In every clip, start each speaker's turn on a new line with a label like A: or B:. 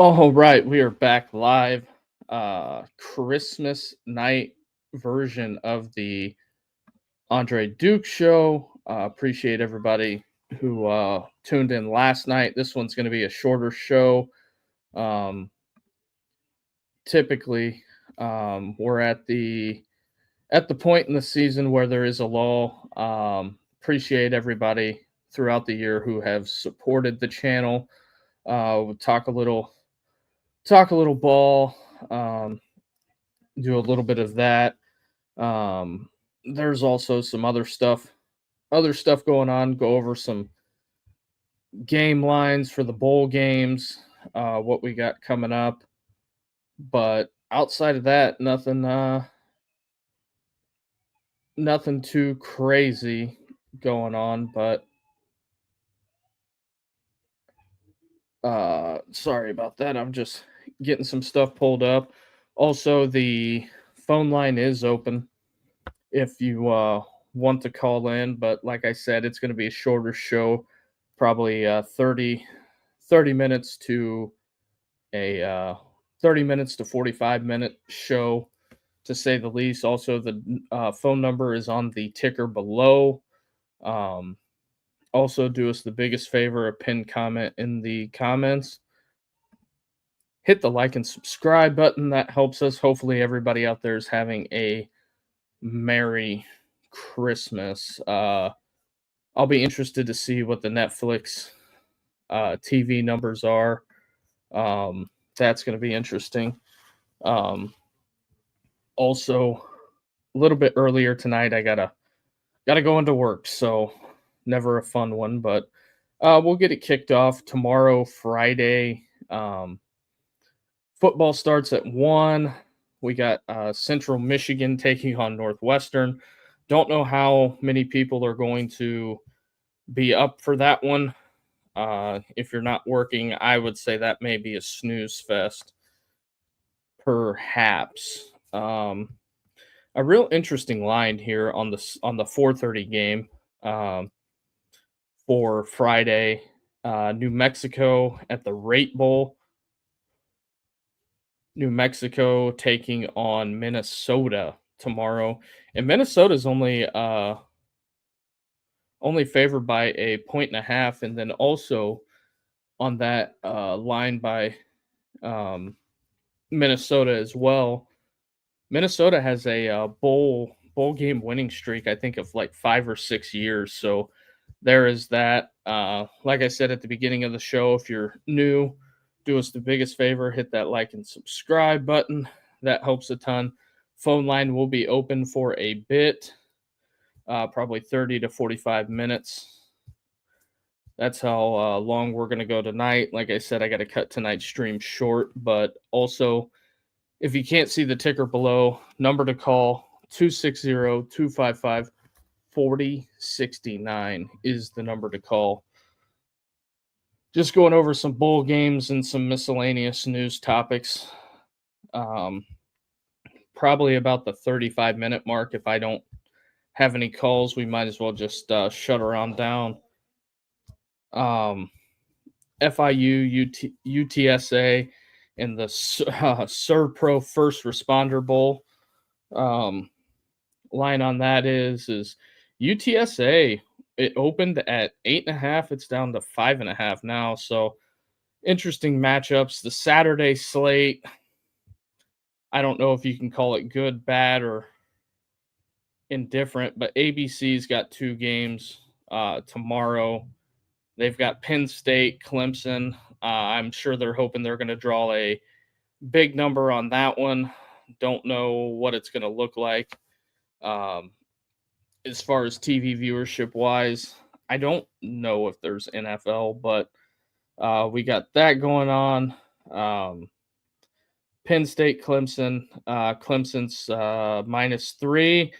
A: All right, we are back live. Christmas night version of the Andre Duke show. Appreciate everybody who tuned in last night. This one's going to be a shorter show. Um, Typically, we're at the point in the season where there is a lull. Appreciate everybody throughout the year who have supported the channel. We'll talk a little ball. Do a little bit of that. Um, there's also some other stuff going on. Go over some game lines for the bowl games, what we got coming up. But outside of that, nothing too crazy going on. But sorry about that. I'm just getting some stuff pulled up. Also, the phone line is open if you want to call in. But like I said, it's going to be a shorter show, probably 30 minutes to a 30 minutes to 45-minute show, to say the least. Also, the phone number is on the ticker below. Um, Also, do us the biggest favor, a pinned comment in the comments. Hit the like and subscribe button. That helps us. Hopefully, everybody out there is having a Merry Christmas. I'll be interested to see what the Netflix TV numbers are. That's going to be interesting. Um, Also, a little bit earlier tonight, I gotta go into work, so never a fun one. But we'll get it kicked off tomorrow, Friday. Football starts at 1. We got Central Michigan taking on Northwestern. Don't know how many people are going to be up for that one. If you're not working, I would say that may be a snooze fest, perhaps. A real interesting line here on the 4:30 game, um, for Friday. New Mexico at the Rate Bowl. New Mexico taking on Minnesota tomorrow, and Minnesota's only favored by a point and a half, and then also on that line by um, Minnesota as well. Minnesota has a bowl game winning streak, I think, of like 5 or 6 years. So there is that. Like I said at the beginning of the show, if you're new, do us the biggest favor, hit that like and subscribe button. That helps a ton. Phone line will be open for a bit, probably 30 to 45 minutes. That's how long we're going to go tonight. Like I said, I got to cut tonight's stream short, but also, if you can't see the ticker below, number to call 260-255-4069 is the number to call. Just going over some bowl games and some miscellaneous news topics. Um, Probably about the 35-minute mark. If I don't have any calls, we might as well just shut around down. Um, FIU, UTSA, and the Serpro First Responder Bowl. Line on that is UTSA. It opened at 8.5. It's down to 5.5 now. So interesting matchups. The Saturday slate, I don't know if you can call it good, bad, or indifferent, but ABC's got 2 games tomorrow. They've got Penn State, Clemson. I'm sure they're hoping they're going to draw a big number on that one. Don't know what it's going to look like. As far as TV viewership wise, I don't know if there's NFL, but we got that going on. Penn State, Clemson. Clemson's -3,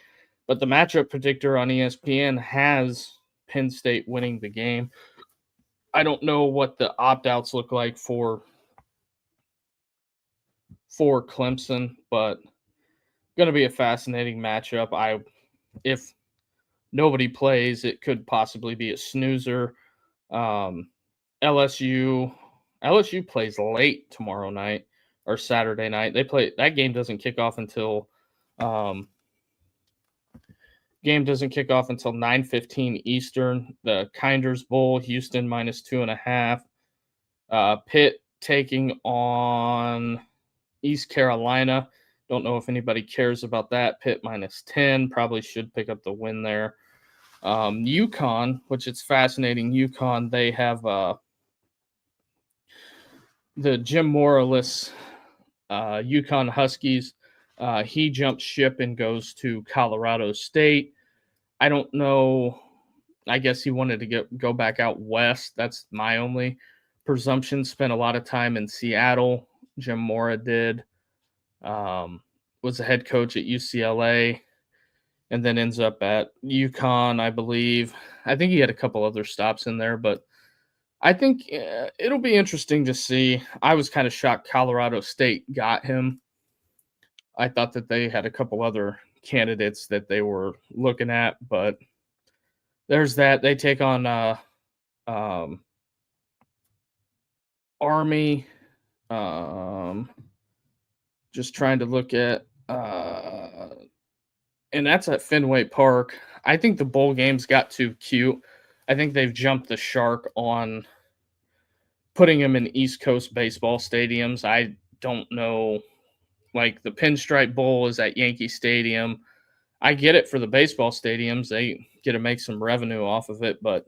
A: but the matchup predictor on ESPN has Penn State winning the game. I don't know what the opt outs look like for Clemson, but going to be a fascinating matchup. If nobody plays, it could possibly be a snoozer. LSU LSU plays late tomorrow night or Saturday night. That game doesn't kick off until um, 9:15 Eastern. The Kinders Bowl, Houston -2.5. Pitt taking on East Carolina. Don't know if anybody cares about that. Pitt -10. Probably should pick up the win there. UConn, which it's fascinating. UConn, they have the Jim Morales UConn Huskies. He jumps ship and goes to Colorado State. I don't know. I guess he wanted to go back out west. That's my only presumption. Spent a lot of time in Seattle. Jim Mora did. Was a head coach at UCLA, and then ends up at UConn, I believe. I think he had a couple other stops in there, but I think it'll be interesting to see. I was kind of shocked Colorado State got him. I thought that they had a couple other candidates that they were looking at, but there's that. They take on um, Army. Just trying to look at, and that's at Fenway Park. I think the bowl games got too cute. I think they've jumped the shark on putting them in East Coast baseball stadiums. I don't know. Like the Pinstripe Bowl is at Yankee Stadium. I get it for the baseball stadiums. They get to make some revenue off of it, but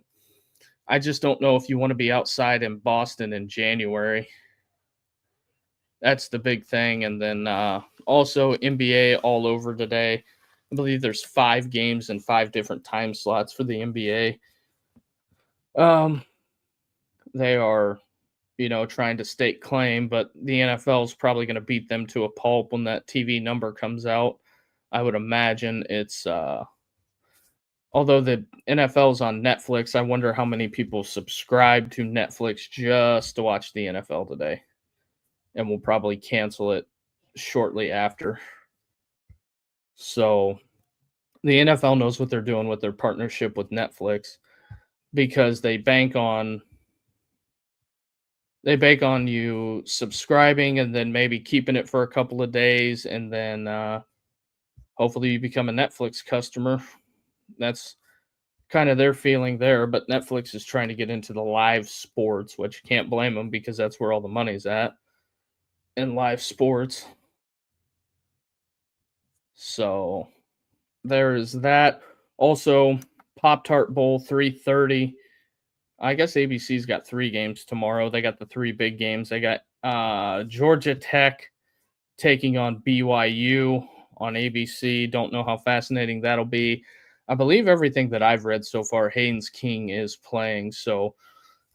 A: I just don't know if you want to be outside in Boston in January. That's the big thing. And then also NBA all over today. I believe there's 5 games and 5 different time slots for the NBA. They are, trying to stake claim, but the NFL is probably going to beat them to a pulp when that TV number comes out. I would imagine it's although the NFL is on Netflix, I wonder how many people subscribe to Netflix just to watch the NFL today, and will probably cancel it shortly after. So the NFL knows what they're doing with their partnership with Netflix because they bank on you subscribing and then maybe keeping it for a couple of days, and then hopefully you become a Netflix customer. That's kind of their feeling there, but Netflix is trying to get into the live sports, which can't blame them because that's where all the money's at in live sports. So there is that. Also, Pop Tart Bowl 3:30. I guess ABC's got 3 games tomorrow. They got the 3 big games. They got Georgia Tech taking on BYU on ABC. Don't know how fascinating that'll be. I believe everything that I've read so far, Haynes King is playing. So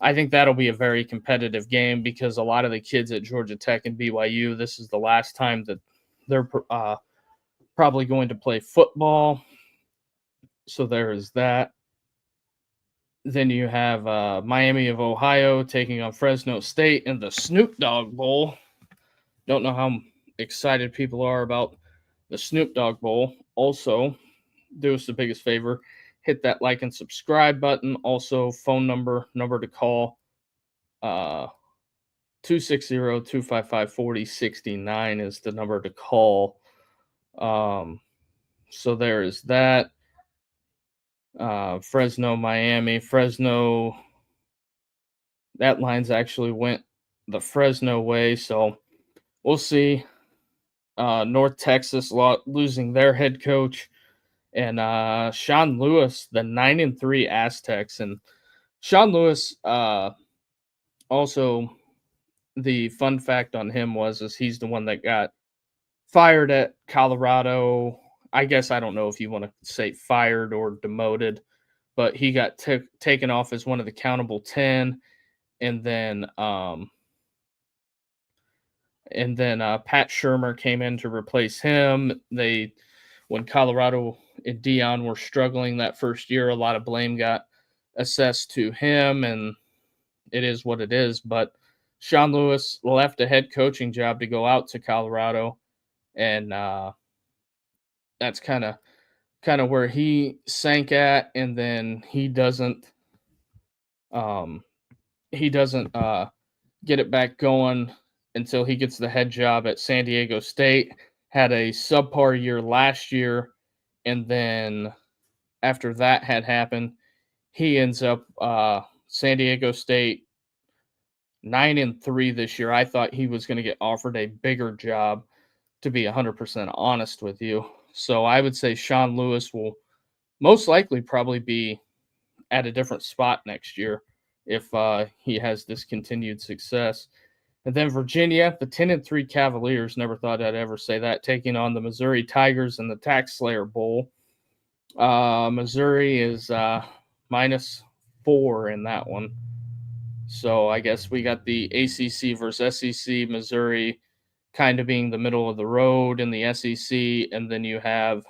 A: I think that'll be a very competitive game because a lot of the kids at Georgia Tech and BYU, this is the last time that they're probably going to play football. So there is that. Then you have Miami of Ohio taking on Fresno State in the Snoop Dogg Bowl. Don't know how excited people are about the Snoop Dogg Bowl. Also, do us the biggest favor, hit that like and subscribe button. Also, phone number to call, 260-255-4069 is the number to call. So there is that. Fresno, Miami. Fresno, that line's actually went the Fresno way, so we'll see. North Texas losing their head coach, and Sean Lewis, the 9-3 Aztecs, and Sean Lewis. Also, the fun fact on him is he's the one that got fired at Colorado. I guess I don't know if you want to say fired or demoted, but he got taken off as one of the countable 10, and then Pat Shermer came in to replace him. When Colorado and Dion were struggling that first year, a lot of blame got assessed to him, and it is what it is. But Sean Lewis left a head coaching job to go out to Colorado, and that's kind of where he sank at. And then he doesn't get it back going until he gets the head job at San Diego State. Had a subpar year last year, and then after that had happened, he ends up San Diego State 9-3 this year. I thought he was going to get offered a bigger job, to be 100% honest with you. So I would say Sean Lewis will most likely probably be at a different spot next year if he has this continued success. And then Virginia, the 10-3 Cavaliers, never thought I'd ever say that, taking on the Missouri Tigers in the Tax Slayer Bowl. Missouri is -4 in that one. So I guess we got the ACC versus SEC, Missouri kind of being the middle of the road in the SEC, and then you have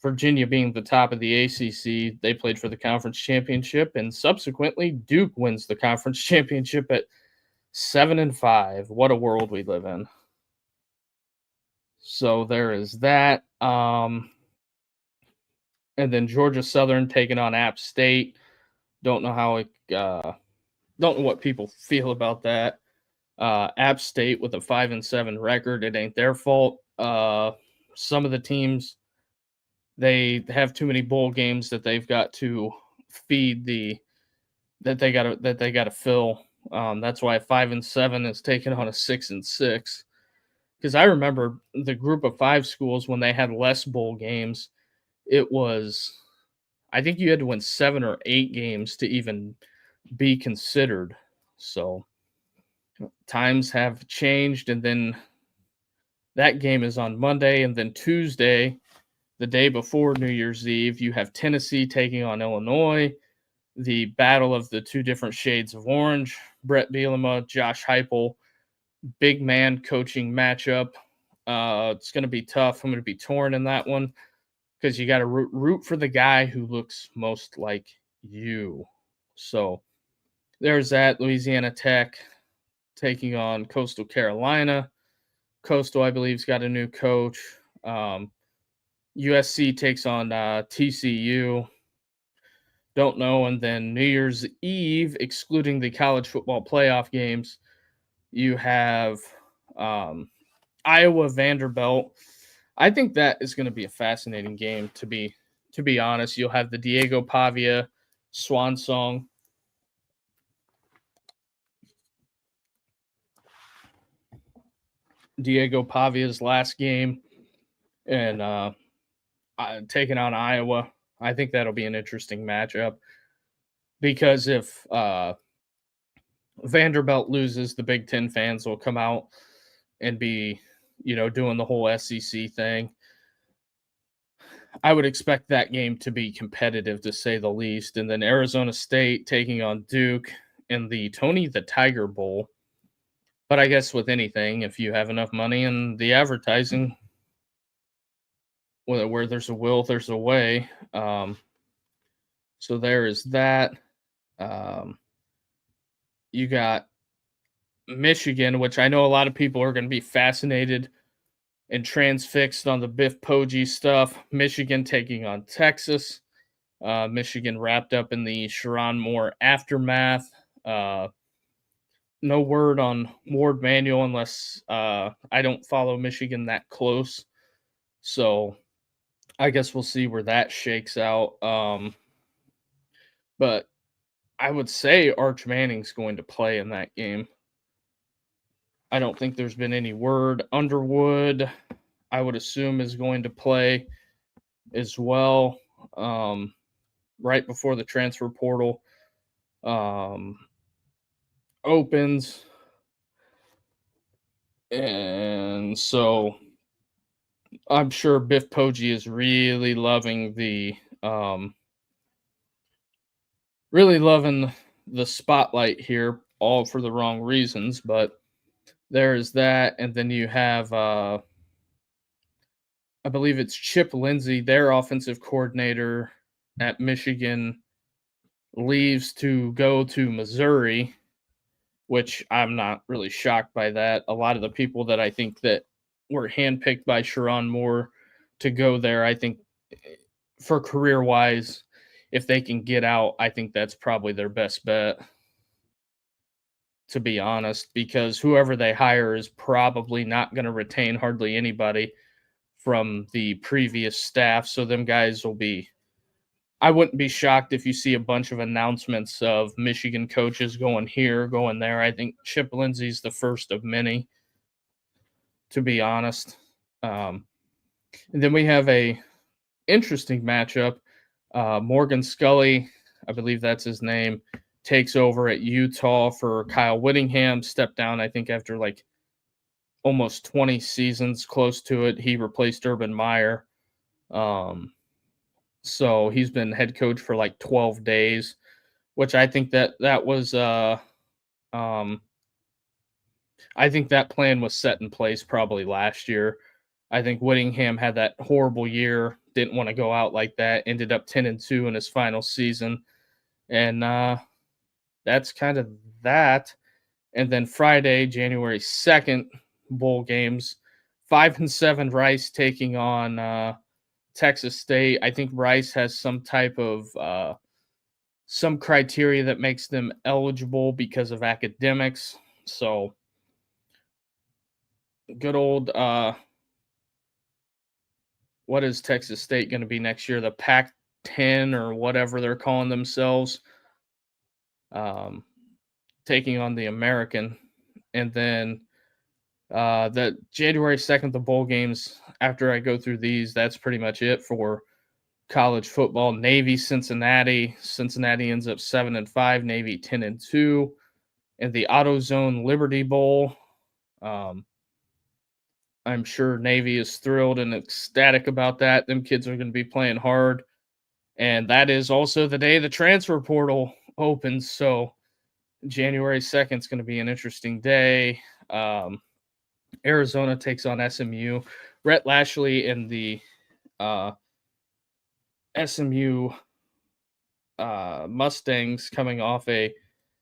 A: Virginia being the top of the ACC. They played for the conference championship, and subsequently Duke wins the conference championship at 7-5. What a world we live in. So there is that. And then Georgia Southern taking on App State. Don't know how it. Don't know what people feel about that. App State with a 5-7 record. It ain't their fault. Some of the teams, they have too many bowl games that they've got to feed that they gotta fill. That's why 5-7 is taking on a 6-6. Because I remember the group of 5 schools when they had less bowl games, it was, I think you had to win 7 or 8 games to even be considered. So times have changed, and then that game is on Monday, and then Tuesday, the day before New Year's Eve, you have Tennessee taking on Illinois, the battle of the 2 different shades of orange. Brett Bielema, Josh Heupel, big man coaching matchup. It's going to be tough. I'm going to be torn in that one because you got to root for the guy who looks most like you. So there's that. Louisiana Tech taking on Coastal Carolina. Coastal, I believe, has got a new coach. USC takes on TCU. Don't know. And then New Year's Eve, excluding the college football playoff games, you have Iowa Vanderbilt. I think that is going to be a fascinating game, to be honest. You'll have the Diego Pavia swan song. Diego Pavia's last game, and taking on Iowa. I think that'll be an interesting matchup because if Vanderbilt loses, the Big Ten fans will come out and be, doing the whole SEC thing. I would expect that game to be competitive, to say the least. And then Arizona State taking on Duke in the Tony the Tiger Bowl. But I guess with anything, if you have enough money and the advertising, where there's a will, there's a way. So there is that. You got Michigan, which I know a lot of people are going to be fascinated and transfixed on the Biff Poggi stuff. Michigan taking on Texas. Michigan wrapped up in the Sharon Moore aftermath. No word on Ward Manuel unless I don't follow Michigan that close. So I guess we'll see where that shakes out. But I would say Arch Manning's going to play in that game. I don't think there's been any word. Underwood, I would assume, is going to play as well, right before the transfer portal opens. And so I'm sure Biff Poggi is really loving the spotlight here, all for the wrong reasons, but there's that. And then you have I believe it's Chip Lindsey, their offensive coordinator at Michigan, leaves to go to Missouri, which I'm not really shocked by that. A lot of the people that I think that were handpicked by Sharon Moore to go there, I think for career-wise, if they can get out, I think that's probably their best bet. to be honest, because whoever they hire is probably not going to retain hardly anybody from the previous staff. So them guys will be. I wouldn't be shocked if you see a bunch of announcements of Michigan coaches going here, going there. I think Chip Lindsey's the first of many, to be honest. Um, and then we have a interesting matchup. Morgan Scully, I believe that's his name, takes over at Utah for Kyle Whittingham. Stepped down, I think, after like almost 20 seasons, close to it. He replaced Urban Meyer. So he's been head coach for like 12 days, which I think that was um I think that plan was set in place probably last year. I think Whittingham had that horrible year, didn't want to go out like that, ended up 10-2 in his final season. And that's kind of that. And then Friday, January 2nd, bowl games. 5-7 Rice taking on Texas State. I think Rice has some type of some criteria that makes them eligible because of academics. So good old what is Texas State going to be next year? The Pac-10 or whatever they're calling themselves. Taking on the American. And then the January 2nd, the bowl games, after I go through these, that's pretty much it for college football. Navy, Cincinnati. Cincinnati ends up 7-5, Navy 10-2. And the AutoZone Liberty Bowl. I'm sure Navy is thrilled and ecstatic about that. Them kids are going to be playing hard. And that is also the day the transfer portal opens. So January 2nd is going to be an interesting day. Arizona takes on SMU. Rhett Lashley and the SMU Mustangs coming off a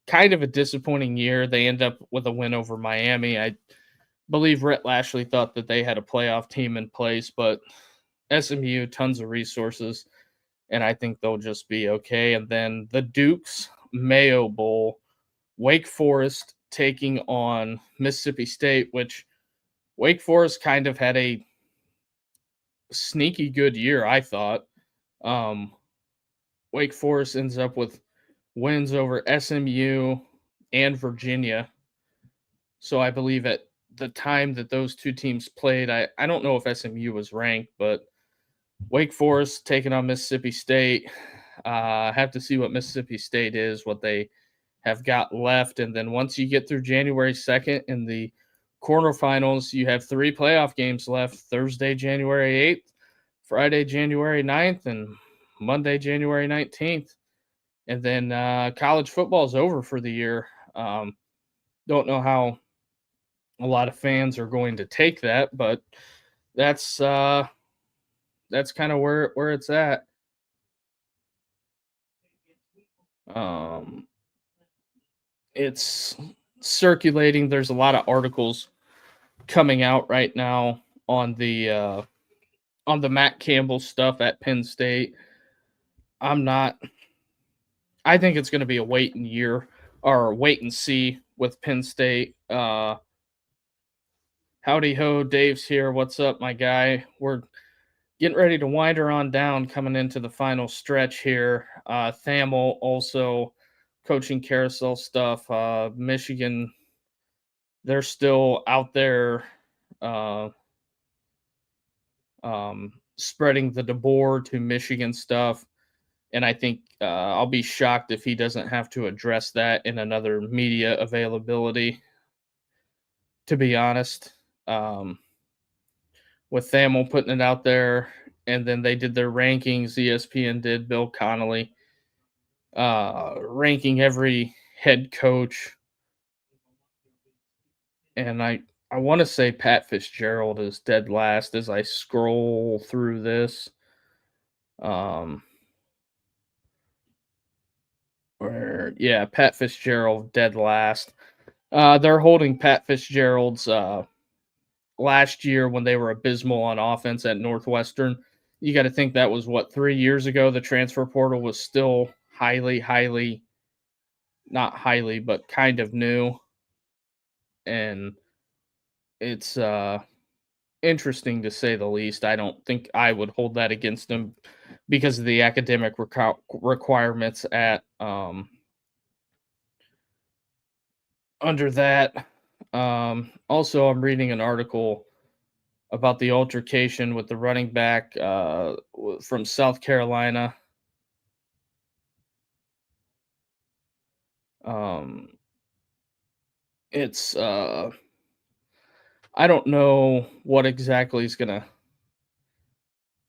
A: kind of a disappointing year. They end up with a win over Miami. I believe Rhett Lashley thought that they had a playoff team in place, but SMU, tons of resources, and I think they'll just be okay. And then the Dukes Mayo Bowl, Wake Forest taking on Mississippi State, which Wake Forest kind of had a sneaky good year, I thought. Wake Forest ends up with wins over SMU and Virginia. So I believe at the time that those two teams played, I don't know if SMU was ranked, but Wake Forest taking on Mississippi State. Have to see what Mississippi State is, what they have got left. And then once you get through January 2nd in the quarterfinals, you have 3 playoff games left: Thursday, January 8th, Friday, January 9th, and Monday, January 19th. And then college football is over for the year. Don't know how a lot of fans are going to take that, but that's kind of where it's at. It's circulating. There's a lot of articles coming out right now on the Matt Campbell stuff at Penn State. I think it's going to be a wait and year or wait and see with Penn State. Howdy ho, Dave's here. What's up, my guy? We're getting ready to wind her on down, coming into the final stretch here. Thamel also coaching carousel stuff. Michigan, they're still out there spreading the DeBoer to Michigan stuff. And I think I'll be shocked if he doesn't have to address that in another media availability, to be honest. With Thamel putting it out there, and then they did their rankings. ESPN did, Bill Connolly, ranking every head coach. And I want to say Pat Fitzgerald is dead last as I scroll through this. Pat Fitzgerald dead last. They're holding Pat Fitzgerald's last year when they were abysmal on offense at Northwestern. You got to think that was 3 years ago. The transfer portal was still highly, not highly, but kind of new. and it's interesting to say the least. I don't think I would hold that against him because of the academic requirements at under that. Also, I'm reading an article about the altercation with the running back from South Carolina. Um, it's I don't know what exactly is gonna.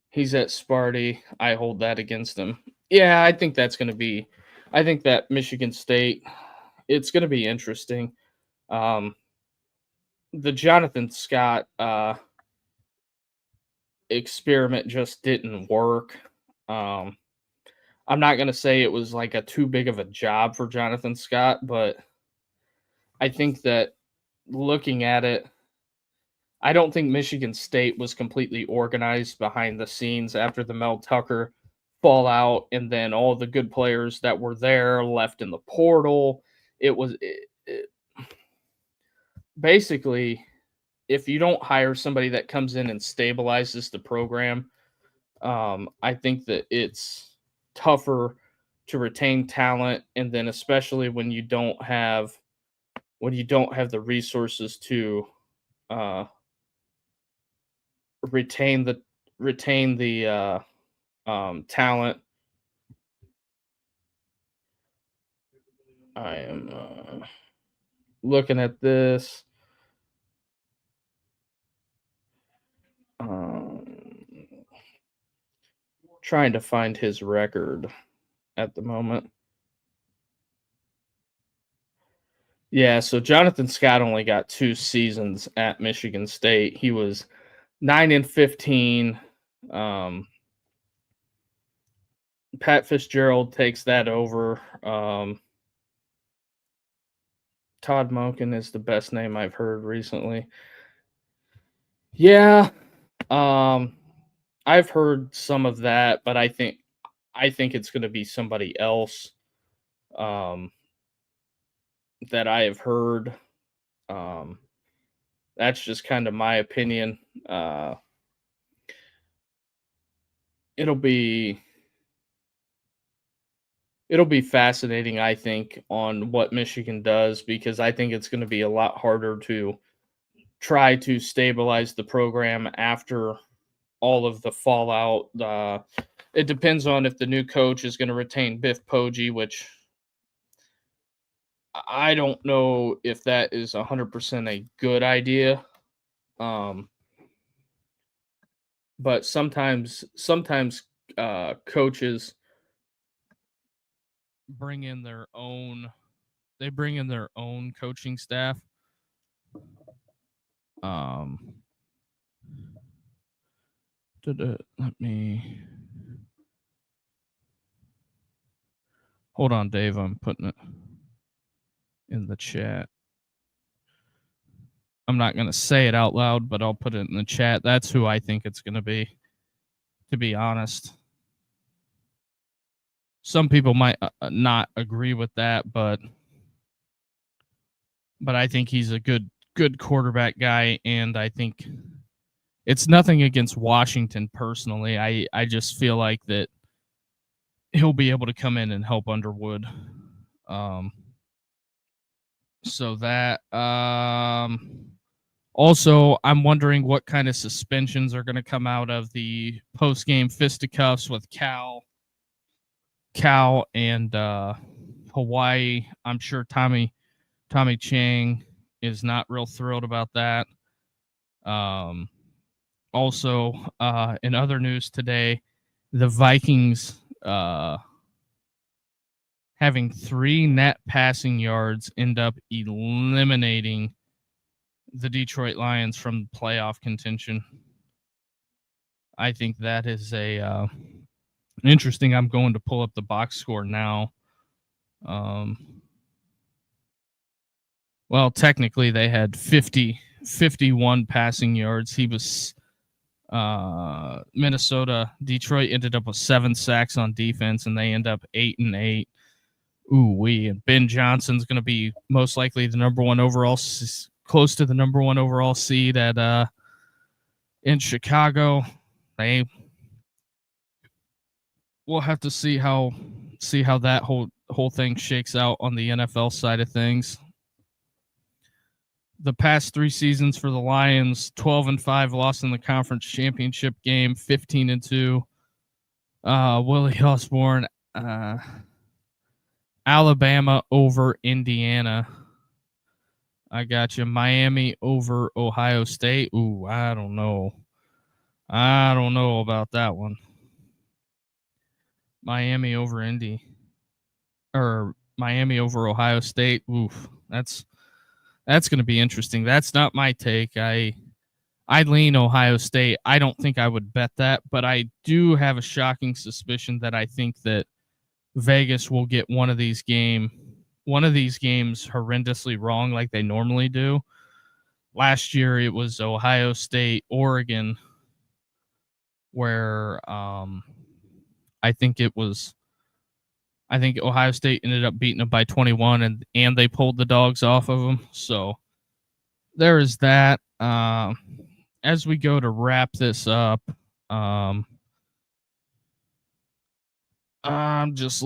A: He's at Sparty. I hold that against him. Yeah, I think that's gonna be. I think that Michigan State. It's gonna be interesting. Um, the Jonathan Scott experiment just didn't work. Um, I'm not gonna say it was like a too big of a job for Jonathan Scott, but I think that looking at it, I don't think Michigan State was completely organized behind the scenes after the Mel Tucker fallout, and then all the good players that were there left in the portal. It basically, if you don't hire somebody that comes in and stabilizes the program, I think that it's tougher to retain talent, and then especially when you don't have the resources to uh, retain the talent. I am looking at this. Um, trying to find his record at the moment. Yeah, so Jonathan Scott only got 2 seasons at Michigan State. He was 9-15. Um, Pat Fitzgerald takes that over. Todd Monken is the best name I've heard recently. Yeah, I've heard some of that, but I think it's going to be somebody else um, that I have heard. Um, that's just kind of my opinion. It'll be it'll be fascinating, I think, on what Michigan does because I think it's going to be a lot harder to try to stabilize the program after all of the fallout. It depends on if the new coach is going to retain Biff Poggi, which I don't know if that is 100% a good idea. Um, but sometimes coaches bring in their own they bring in their own coaching staff. Um, let me hold on, Dave. I'm putting it in the chat. I'm not going to say it out loud, but I'll put it in the chat. That's who I think it's going to be honest. Some people might not agree with that, but I think he's a good quarterback guy, and I think it's nothing against Washington personally. I just feel like that he'll be able to come in and help Underwood. So that also, I'm wondering what kind of suspensions are going to come out of the post-game fisticuffs with Cal and Hawaii. I'm sure Tommy Chang is not real thrilled about that. Also, in other news today, the Vikings having 3 net passing yards end up eliminating the Detroit Lions from playoff contention. I think that is a interesting. I'm going to pull up the box score now. Well, technically they had 51 passing yards. He was Minnesota. Detroit ended up with 7 sacks on defense, and they end up 8-8. Ooh wee! And Ben Johnson's going to be most likely the number 1 overall
B: close to the number 1 overall seed at in Chicago. We'll have to see how that whole thing shakes out on the NFL side of things. The past 3 seasons for the Lions, 12-5, lost in the conference championship game, 15-2. Willie Osborne, Alabama over Indiana. I got you. Miami over Ohio State. Ooh, I don't know. I don't know about that one. Miami over Indy. Or Miami over Ohio State. Oof. That's going to be interesting. That's not my take. I lean Ohio State. I don't think I would bet that, but I do have a shocking suspicion that I think that Vegas will get one of these games horrendously wrong like they normally do. Last year it was Ohio State, Oregon, where I think Ohio State ended up beating them by 21 and they pulled the dogs off of them. So there is that. As we go to wrap this up, I'm just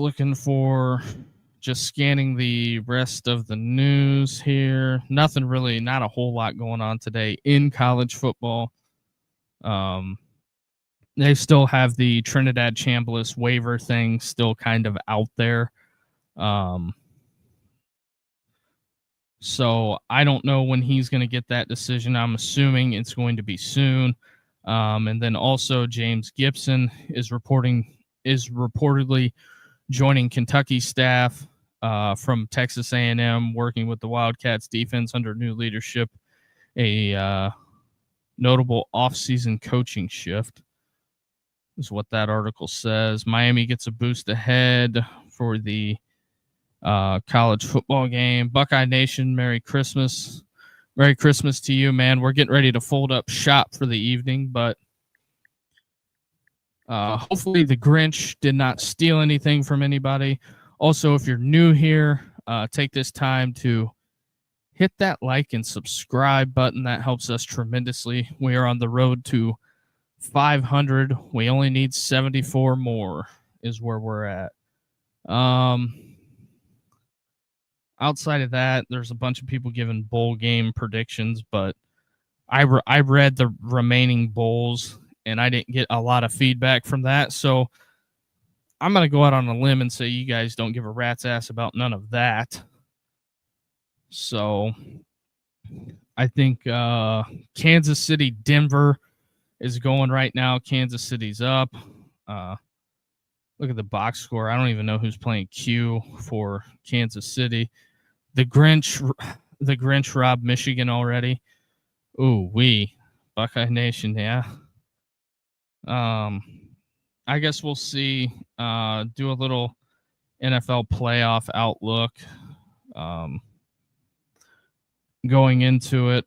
B: scanning the rest of the news here. Not a whole lot going on today in college football. They still have the Trinidad Chambliss waiver thing still kind of out there. So I don't know when he's going to get that decision. I'm assuming it's going to be soon. And then also James Gibson is reportedly joining Kentucky staff from Texas A&M, working with the Wildcats defense under new leadership, a notable offseason coaching shift is what that article says. Miami gets a boost ahead for the college football game. Buckeye Nation, Merry Christmas. Merry Christmas to you, man. We're getting ready to fold up shop for the evening, but hopefully the Grinch did not steal anything from anybody. Also, if you're new here, take this time to hit that like and subscribe button. That helps us tremendously. We are on the road to 500. We only need 74 more is where we're at. Outside of that, there's a bunch of people giving bowl game predictions, but I read the remaining bowls, and I didn't get a lot of feedback from that. So I'm going to go out on a limb and say you guys don't give a rat's ass about none of that. So I think Kansas City, Denver is going right now. Kansas City's up. Look at the box score. I don't even know who's playing Q for Kansas City. The Grinch robbed Michigan already. Ooh, Buckeye Nation, yeah. I guess we'll see. Do a little NFL playoff outlook. Going into it,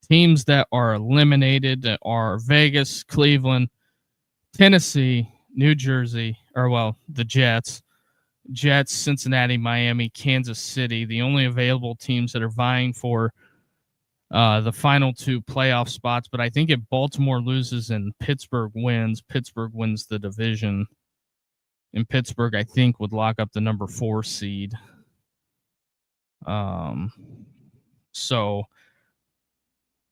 B: teams that are eliminated are Vegas, Cleveland, Tennessee, New Jersey, the Jets, Cincinnati, Miami, Kansas City. The only available teams that are vying for the final 2 playoff spots. But I think if Baltimore loses and Pittsburgh wins the division. And Pittsburgh, I think, would lock up the number 4 seed. So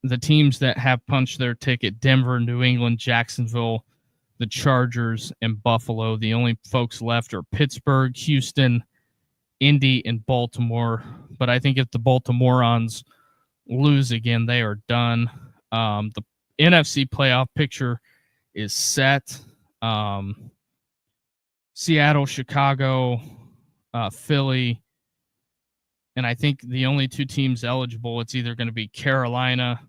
B: the teams that have punched their ticket, Denver, New England, Jacksonville, the Chargers, and Buffalo. The only folks left are Pittsburgh, Houston, Indy, and Baltimore. But I think if the Baltimoreans lose again, they are done. The NFC playoff picture is set. Seattle, Chicago, Philly, and I think the only 2 teams eligible, it's either going to be Carolina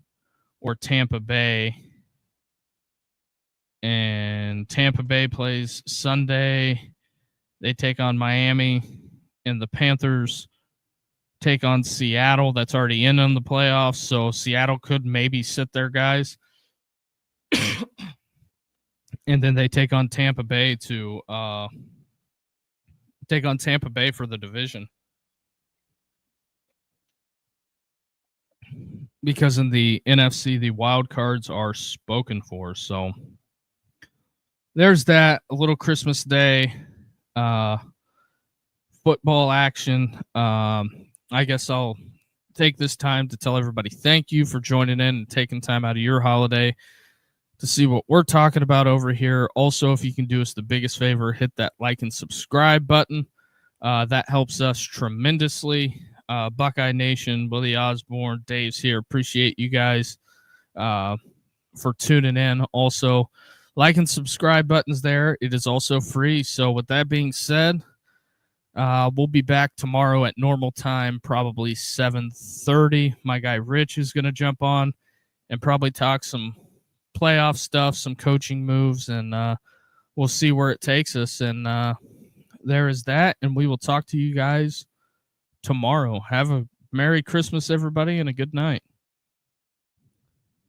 B: or Tampa Bay. And Tampa Bay plays Sunday. They take on Miami, and the Panthers take on Seattle. That's already in on the playoffs, so Seattle could maybe sit their guys. And then they take on Tampa Bay for the division. because in the NFC, the wild cards are spoken for. So there's that. A little Christmas Day football action. I guess I'll take this time to tell everybody thank you for joining in and taking time out of your holiday to see what we're talking about over here. Also, if you can do us the biggest favor, hit that like and subscribe button. That helps us tremendously. Buckeye Nation, Willie Osborne, Dave's here. Appreciate you guys for tuning in. Also, like and subscribe buttons there. It is also free. So with that being said, we'll be back tomorrow at normal time, probably 7:30. My guy Rich is going to jump on and probably talk some playoff stuff, some coaching moves, and we'll see where it takes us. And there is that, and we will talk to you guys tomorrow. Have a Merry Christmas, everybody, and a good night.